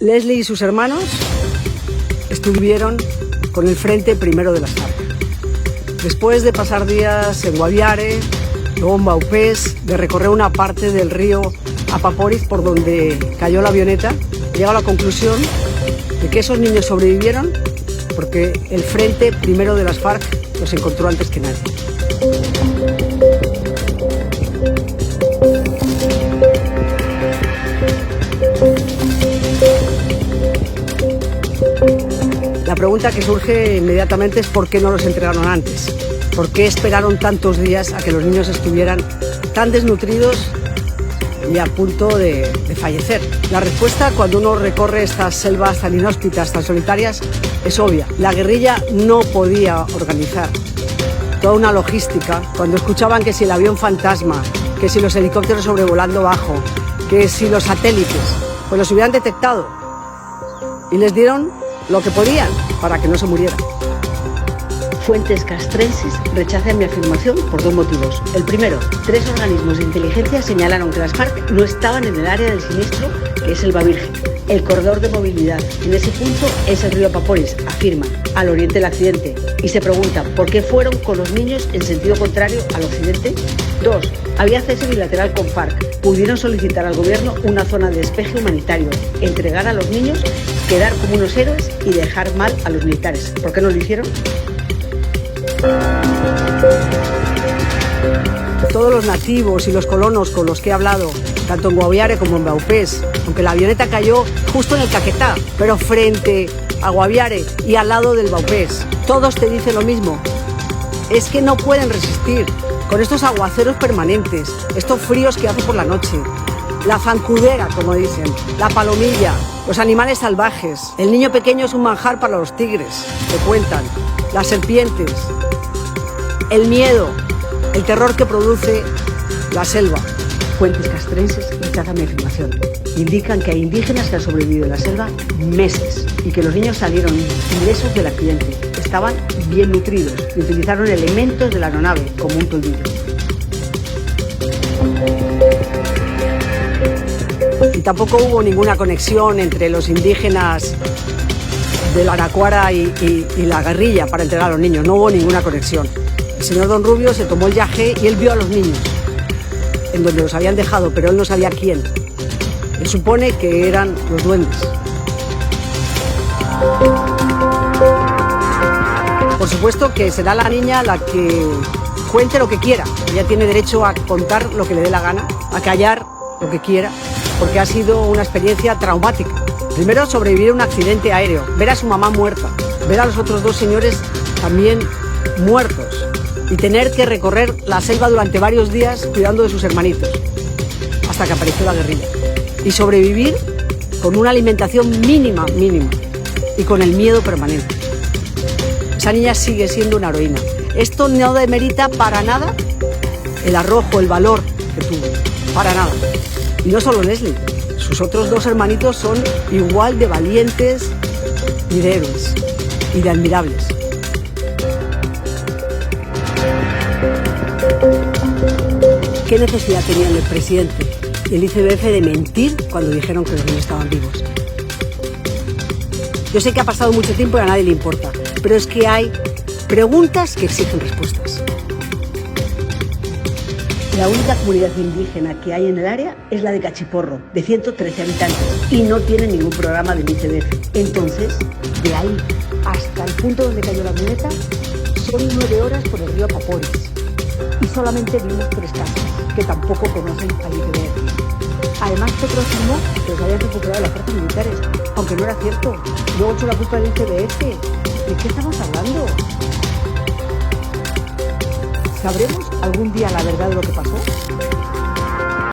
Leslie y sus hermanos estuvieron con el Frente Primero de las FARC. Después de pasar días en Guaviare, luego en Baupés, de recorrer una parte del río Apaporiz por donde cayó la avioneta, llega a la conclusión de que esos niños sobrevivieron porque el Frente Primero de las FARC los encontró antes que nadie. La pregunta que surge inmediatamente es ¿por qué no los entregaron antes? ¿Por qué esperaron tantos días a que los niños estuvieran tan desnutridos y a punto de fallecer? La respuesta, cuando uno recorre estas selvas tan inhóspitas, tan solitarias, es obvia. La guerrilla no podía organizar toda una logística cuando escuchaban que si el avión fantasma, que si los helicópteros sobrevolando bajo, que si los satélites, pues los hubieran detectado y les dieron lo que podían para que no se murieran. Fuentes castrenses rechazan mi afirmación por dos motivos. El primero, 3 organismos de inteligencia señalaron que las FARC no estaban en el área del siniestro, que es Selva Virgen. El corredor de movilidad en ese punto es el río Apaporiz, afirman, al oriente del accidente. Y se preguntan por qué fueron con los niños en sentido contrario al occidente. 2. Había cese bilateral con FARC. Pudieron solicitar al gobierno una zona de despeje humanitario, entregar a los niños, quedar como unos héroes y dejar mal a los militares. ¿Por qué no lo hicieron? Todos los nativos y los colonos con los que he hablado, tanto en Guaviare como en Baupés, aunque la avioneta cayó justo en el Caquetá, pero frente a Guaviare y al lado del Baupés, todos te dicen lo mismo. Es que no pueden resistir con estos aguaceros permanentes, estos fríos que hace por la noche, la zancudera, como dicen, la palomilla, los animales salvajes. El niño pequeño es un manjar para los tigres, te cuentan, las serpientes, el miedo, el terror que produce la selva. Fuentes castrenses rechazan mi afirmación. Indican que hay indígenas que han sobrevivido en la selva meses y que los niños salieron ilesos del accidente. Estaban bien nutridos y utilizaron elementos de la aeronave como un toldillo. Y tampoco hubo ninguna conexión entre los indígenas de la Araraquara y la guerrilla para entregar a los niños. No hubo ninguna conexión. El señor Don Rubio se tomó el yagé y él vio a los niños en donde los habían dejado, pero él no sabía quién. Él supone que eran los duendes. Por supuesto que será la niña la que cuente lo que quiera. Ella tiene derecho a contar lo que le dé la gana, a callar lo que quiera, porque ha sido una experiencia traumática. Primero, sobrevivir a un accidente aéreo, ver a su mamá muerta, ver a los otros 2 señores también muertos y tener que recorrer la selva durante varios días cuidando de sus hermanitos hasta que apareció la guerrilla. Y sobrevivir con una alimentación mínima y con el miedo permanente. Esa niña sigue siendo una heroína. Esto no demerita para nada el arrojo, el valor que tuvo, para nada. Y no solo Leslie, sus otros 2 hermanitos son igual de valientes y de héroes y de admirables. ¿Qué necesidad tenían el presidente y el ICBF de mentir cuando dijeron que los niños estaban vivos? Yo sé que ha pasado mucho tiempo y a nadie le importa, pero es que hay preguntas que exigen respuestas. La única comunidad indígena que hay en el área es la de Cachiporro, de 113 habitantes, y no tiene ningún programa del ICBF. Entonces, de ahí hasta el punto donde cayó la avioneta, son 9 horas por el río Apaporiz. Y solamente vimos 3 casas, que tampoco conocen al ICBF. Además, Petro afirmó que los habían recuperado las fuerzas militares, aunque no era cierto. Luego echó la culpa del ICBF. ¿De qué estamos hablando? ¿Sabremos algún día la verdad de lo que pasó?